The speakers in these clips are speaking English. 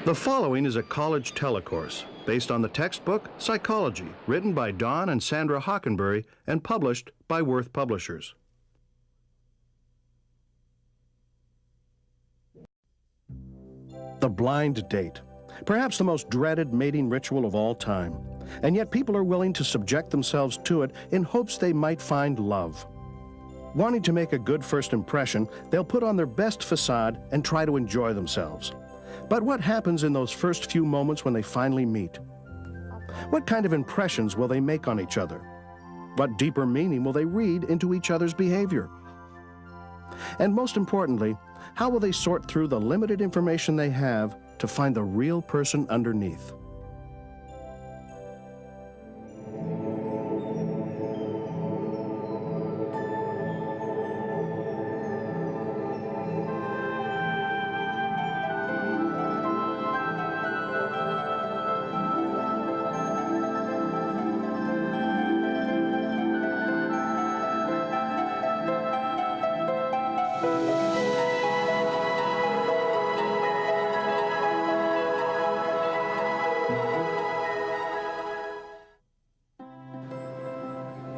The following is a college telecourse based on the textbook Psychology, written by Don and Sandra Hockenberry and published by Worth Publishers. The blind date, perhaps the most dreaded mating ritual of all time, and yet people are willing to subject themselves to it in hopes they might find love. Wanting to make a good first impression, they'll put on their best facade and try to enjoy themselves. But what happens in those first few moments when they finally meet? What kind of impressions will they make on each other? What deeper meaning will they read into each other's behavior? And most importantly, how will they sort through the limited information they have to find the real person underneath?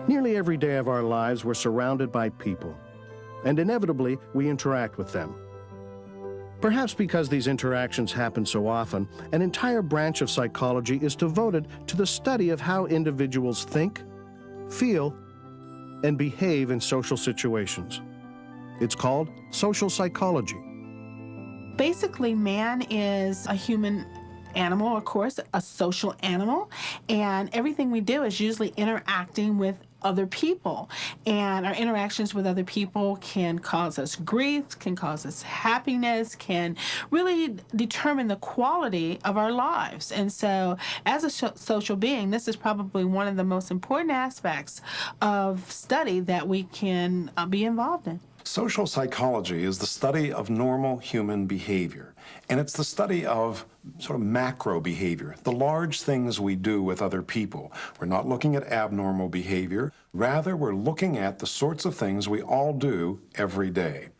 Nearly every day of our lives, we're surrounded by people, and inevitably, we interact with them. Perhaps because these interactions happen so often, an entire branch of psychology is devoted to the study of how individuals think, feel, and behave in social situations. It's called social psychology. Basically, man is a human animal, of course, a social animal, and everything we do is usually interacting with other people. And our interactions with other people can cause us grief, can cause us happiness, can really determine the quality of our lives. And so as a social being, this is probably one of the most important aspects of study that we can be involved in. Social psychology is the study of normal human behavior, and it's the study of sort of macro behavior, the large things we do with other people. We're not looking at abnormal behavior. Rather, we're looking at the sorts of things we all do every day.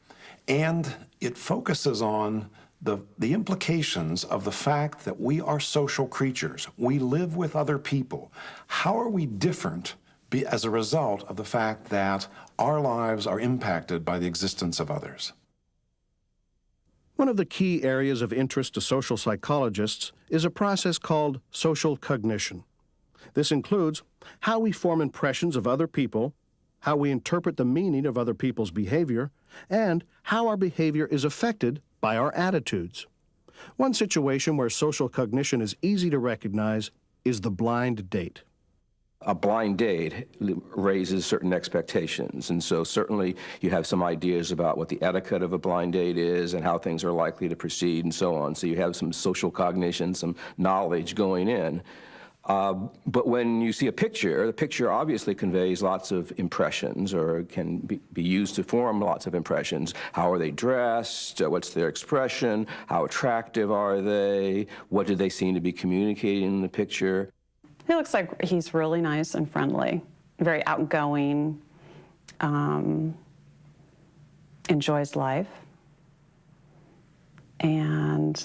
And it focuses on the implications of the fact that we are social creatures. We live with other people. How are we different as a result of the fact that our lives are impacted by the existence of others? One of the key areas of interest to social psychologists is a process called social cognition. This includes how we form impressions of other people, how we interpret the meaning of other people's behavior, and how our behavior is affected by our attitudes. One situation where social cognition is easy to recognize is the blind date. A blind date raises certain expectations, and so certainly you have some ideas about what the etiquette of a blind date is and how things are likely to proceed and so on. So you have some social cognition, some knowledge going in. But when you see a picture, the picture obviously conveys lots of impressions, or can be used to form lots of impressions. How are they dressed? What's their expression? How attractive are they? What do they seem to be communicating in the picture? He looks like he's really nice and friendly, very outgoing, enjoys life, and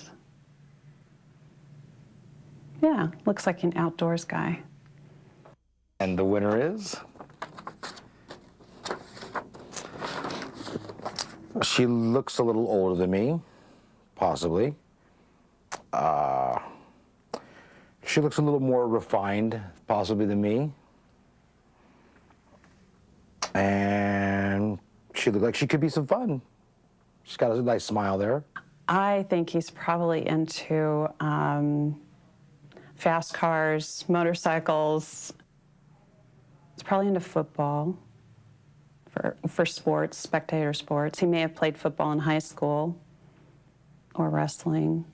yeah, looks like an outdoors guy. And the winner is? She looks a little older than me, possibly. She looks a little more refined, possibly, than me. And she looked like she could be some fun. She's got a nice smile there. I think he's probably into fast cars, motorcycles. He's probably into football, for sports, spectator sports. He may have played football in high school or wrestling.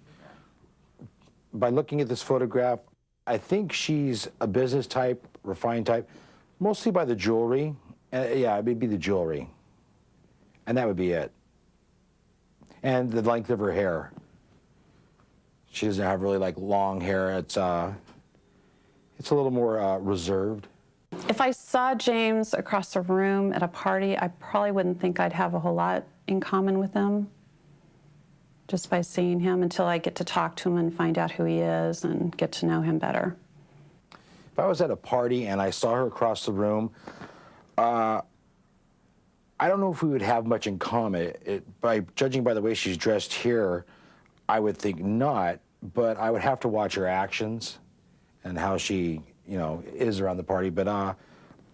By looking at this photograph, I think she's a business type, refined type, mostly by the jewelry. Yeah, it would be the jewelry. And that would be it. And the length of her hair. She doesn't have really like long hair. It's a little more reserved. If I saw James across the room at a party, I probably wouldn't think I'd have a whole lot in common with him. just by seeing him until I get to talk to him and find out who he is and get to know him better. If I was at a party and I saw her across the room, I don't know if we would have much in common. By judging by the way she's dressed here, I would think not, but I would have to watch her actions and how she, is around the party. But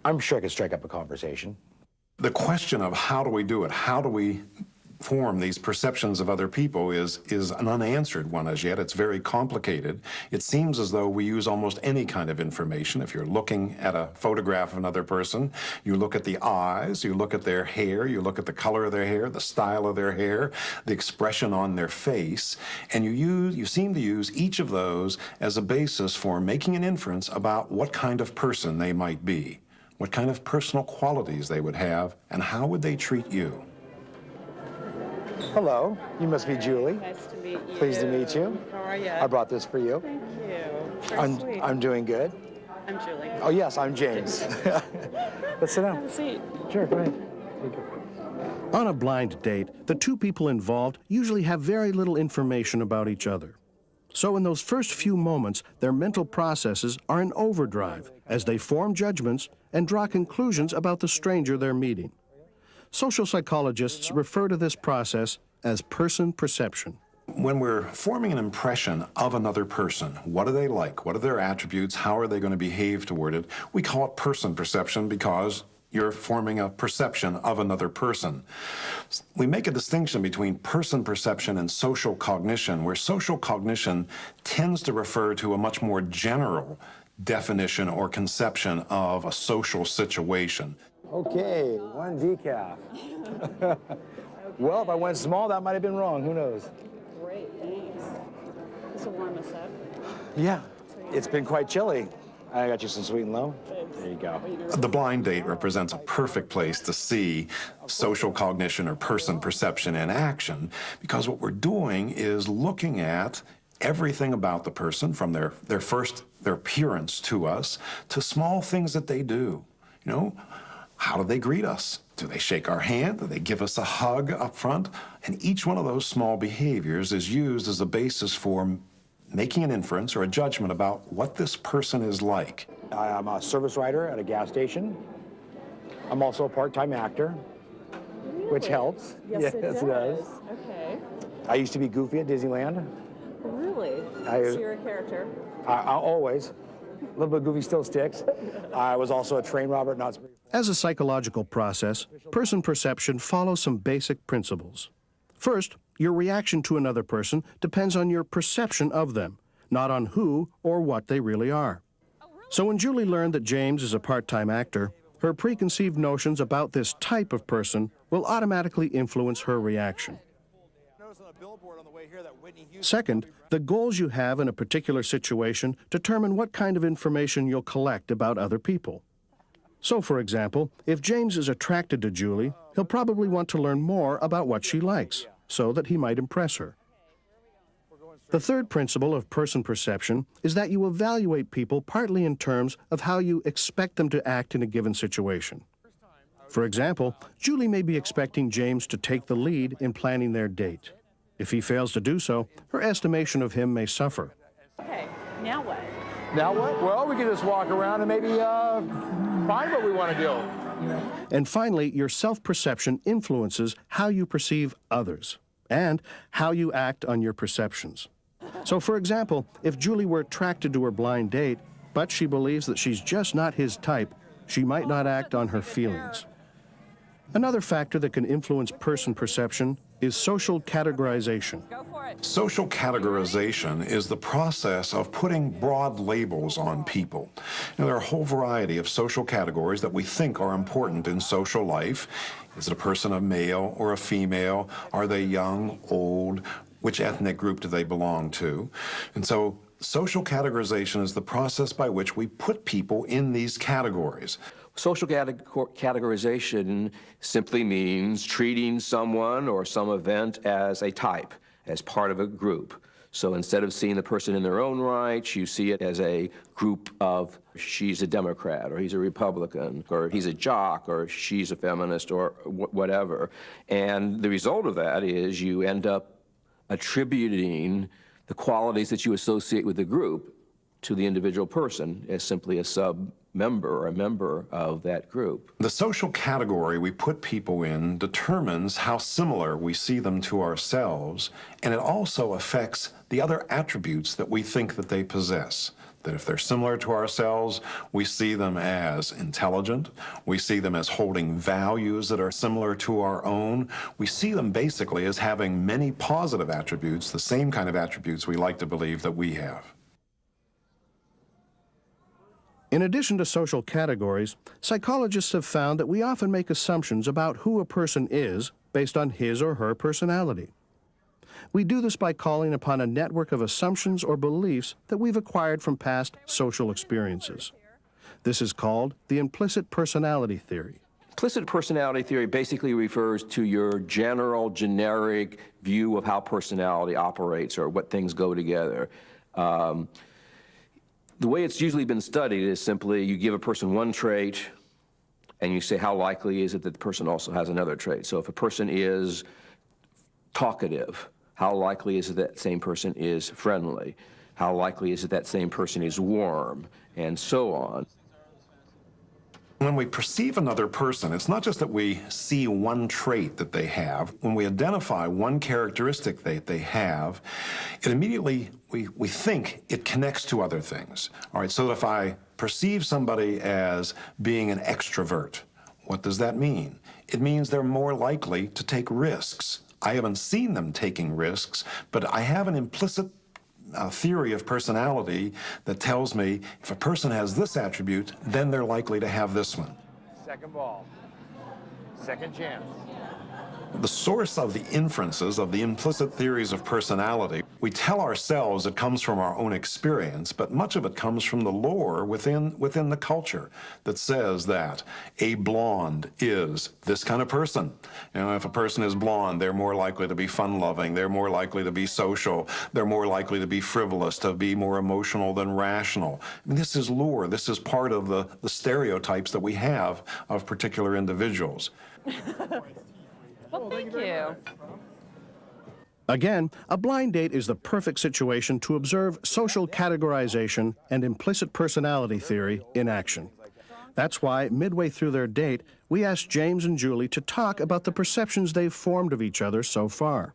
I'm sure I could strike up a conversation. The question of how do we do it, how do we form these perceptions of other people is an unanswered one as yet. It's very complicated. It seems as though we use almost any kind of information. If you're looking at a photograph of another person, you look at the eyes, you look at their hair, you look at the color of their hair, the style of their hair, the expression on their face, and you seem to use each of those as a basis for making an inference about what kind of person they might be, what kind of personal qualities they would have, and how would they treat you. Hello, you must be Julie. Nice to meet you. Pleased to meet you. How are you? I brought this for you. Thank you. Very sweet. I'm doing good. I'm Julie. Oh, yes, I'm James. Let's sit down. Have a seat. Sure, go ahead. On a blind date, the two people involved usually have very little information about each other. So in those first few moments, their mental processes are in overdrive as they form judgments and draw conclusions about the stranger they're meeting. Social psychologists refer to this process as person perception. When we're forming an impression of another person, what are they like? What are their attributes? How are they going to behave toward it? We call it person perception because you're forming a perception of another person. We make a distinction between person perception and social cognition, where social cognition tends to refer to a much more general definition or conception of a social situation. Okay, one decaf. Well, if I went small, that might have been wrong. Who knows? Great, thanks. This will warm us up. Yeah, it's been quite chilly. I got you some sweet and low. There you go. The blind date represents a perfect place to see social cognition or person perception in action, because what we're doing is looking at everything about the person from their appearance to us to small things that they do. How do they greet us? Do they shake our hand? Do they give us a hug up front? And each one of those small behaviors is used as a basis for making an inference or a judgment about what this person is like. I'm a service writer at a gas station. I'm also a part-time actor, which helps. Yes, it does. Okay. I used to be Goofy at Disneyland. Really? So you're a character? I always. A little bit of Goofy still sticks. I was also a train robber, not... As a psychological process, person perception follows some basic principles. First, your reaction to another person depends on your perception of them, not on who or what they really are. So when Julie learned that James is a part-time actor, her preconceived notions about this type of person will automatically influence her reaction. Second, the goals you have in a particular situation determine what kind of information you'll collect about other people. So, for example, if James is attracted to Julie, he'll probably want to learn more about what she likes, so that he might impress her. The third principle of person perception is that you evaluate people partly in terms of how you expect them to act in a given situation. For example, Julie may be expecting James to take the lead in planning their date. If he fails to do so, her estimation of him may suffer. Okay, now what? Now what? Well, we can just walk around and maybe find what we want to do. And finally, your self-perception influences how you perceive others and how you act on your perceptions. So, for example, if Julie were attracted to her blind date, but she believes that she's just not his type, she might not act on her feelings. Another factor that can influence person perception is social categorization. Social categorization is the process of putting broad labels on people. There are a whole variety of social categories that we think are important in social life. Is it a person a male or a female? Are they young, old? Which ethnic group do they belong to? And so social categorization is the process by which we put people in these categories. Social categorization simply means treating someone or some event as a type, as part of a group. So instead of seeing the person in their own right, you see it as a group of she's a Democrat, or he's a Republican, or he's a jock, or she's a feminist, or whatever. And the result of that is you end up attributing the qualities that you associate with the group to the individual person as simply a sub-member or a member of that group. The social category we put people in determines how similar we see them to ourselves, and it also affects the other attributes that we think that they possess. That if they're similar to ourselves, we see them as intelligent, we see them as holding values that are similar to our own, we see them basically as having many positive attributes, the same kind of attributes we like to believe that we have. In addition to social categories, psychologists have found that we often make assumptions about who a person is based on his or her personality. We do this by calling upon a network of assumptions or beliefs that we've acquired from past social experiences. This is called the implicit personality theory. Implicit personality theory basically refers to your general, generic view of how personality operates or what things go together. The way it's usually been studied is simply you give a person one trait and you say how likely is it that the person also has another trait. So if a person is talkative, how likely is it that same person is friendly? How likely is it that same person is warm? And so on. When we perceive another person, it's not just that we see one trait that they have. When we identify one characteristic that they have, it immediately, we think it connects to other things. All right, so if I perceive somebody as being an extrovert, what does that mean? It means they're more likely to take risks. I haven't seen them taking risks, but I have an implicit theory of personality that tells me if a person has this attribute, then they're likely to have this one. Second ball. Second chance. The source of the inferences of the implicit theories of personality, we tell ourselves it comes from our own experience, but much of it comes from the lore within the culture that says that a blonde is this kind of person. You know, if a person is blonde, they're more likely to be fun-loving, they're more likely to be social, they're more likely to be frivolous, to be more emotional than rational. I mean, this is lore. This is part of the stereotypes that we have of particular individuals. Well, thank you. Again, a blind date is the perfect situation to observe social categorization and implicit personality theory in action. That's why, midway through their date, we asked James and Julie to talk about the perceptions they've formed of each other so far.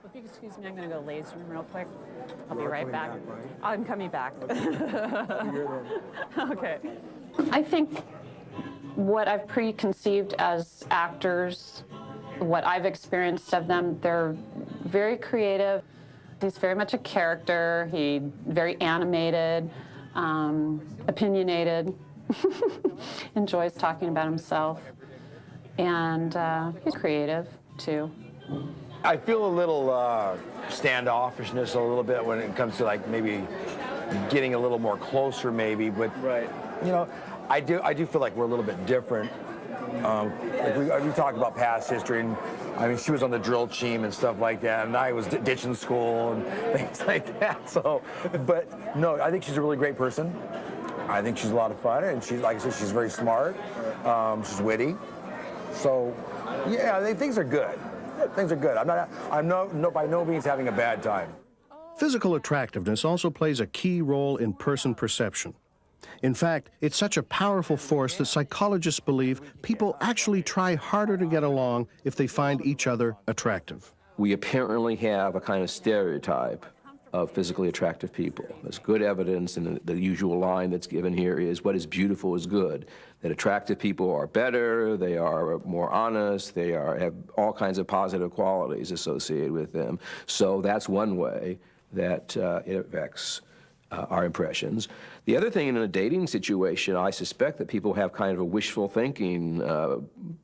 If you excuse me, I'm going to go ladies' room real quick. I'll be right back. I'm coming back. Okay. I think what I've preconceived as actors, what I've experienced of them, they're very creative. He's very much a character. He's very animated, opinionated, enjoys talking about himself, and he's creative too. I feel a little standoffishness a little bit when it comes to like maybe getting a little more closer maybe, but you know, I do feel like we're a little bit different. If we talk about past history, and I mean, she was on the drill team and stuff like that, and I was ditching school and things like that. So, but no, I think she's a really great person. I think she's a lot of fun, and she's, like I said, she's very smart. She's witty. So, yeah, I think things are good. Things are good. I'm by no means having a bad time. Physical attractiveness also plays a key role in person perception. In fact, it's such a powerful force that psychologists believe people actually try harder to get along if they find each other attractive. We apparently have a kind of stereotype of physically attractive people. There's good evidence, and the usual line that's given here is what is beautiful is good. That attractive people are better, they are more honest, they have all kinds of positive qualities associated with them. So that's one way that it affects our impressions. The other thing, in a dating situation, I suspect that people have kind of a wishful thinking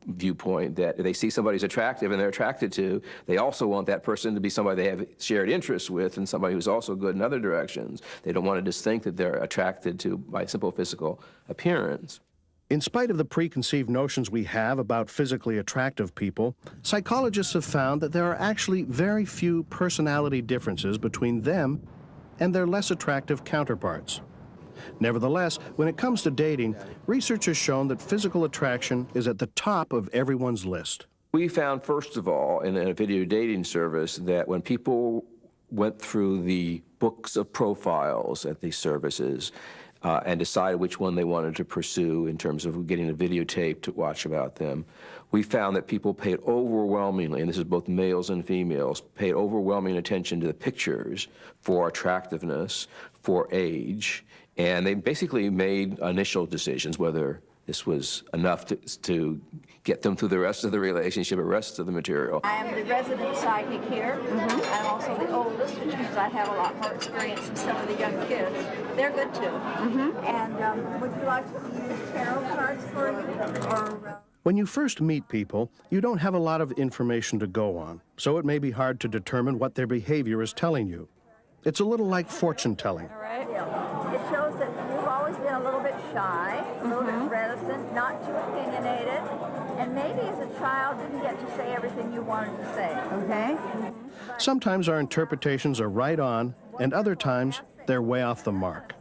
viewpoint, that if they see somebody's attractive and they're attracted to, they also want that person to be somebody they have shared interests with and somebody who's also good in other directions. They don't want to just think that they're attracted to by simple physical appearance. In spite of the preconceived notions we have about physically attractive people, psychologists have found that there are actually very few personality differences between them and their less attractive counterparts. Nevertheless, when it comes to dating, research has shown that physical attraction is at the top of everyone's list. We found, first of all, in a video dating service, that when people went through the books of profiles at these services and decided which one they wanted to pursue in terms of getting a videotape to watch about them, we found that people paid overwhelmingly, and this is both males and females, paid overwhelming attention to the pictures for attractiveness, for age, and they basically made initial decisions whether this was enough to get them through the rest of the relationship, or rest of the material. I am the resident psychic here. I'm also the oldest, which means I have a lot more experience than some of the young kids. They're good too. And would you like to use tarot cards for you? Or, When you first meet people, you don't have a lot of information to go on, so it may be hard to determine what their behavior is telling you. It's a little like fortune telling. all right. It shows that you've always been a little bit shy, a little bit reticent, not too opinionated, and maybe as a child didn't get to say everything you wanted to say, okay? Sometimes our interpretations are right on, and other times they're way off the mark.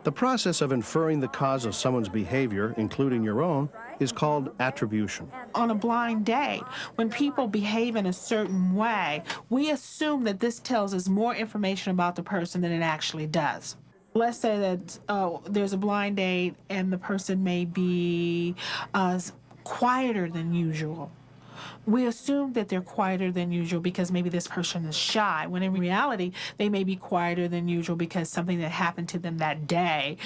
The process of inferring the cause of someone's behavior, including your own, is called attribution. On a blind date, when people behave in a certain way, we assume that this tells us more information about the person than it actually does. Let's say that there's a blind date and the person may be quieter than usual. We assume that they're quieter than usual because maybe this person is shy, when in reality, they may be quieter than usual because something that happened to them that day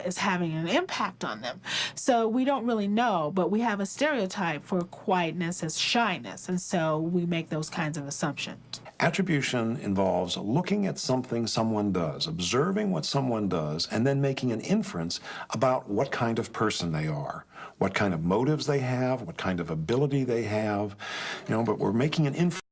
is having an impact on them. So we don't really know, but we have a stereotype for quietness as shyness, and so we make those kinds of assumptions. Attribution involves looking at something someone does, observing what someone does, and then making an inference about what kind of person they are, what kind of motives they have, what kind of ability they have, but we're making an inference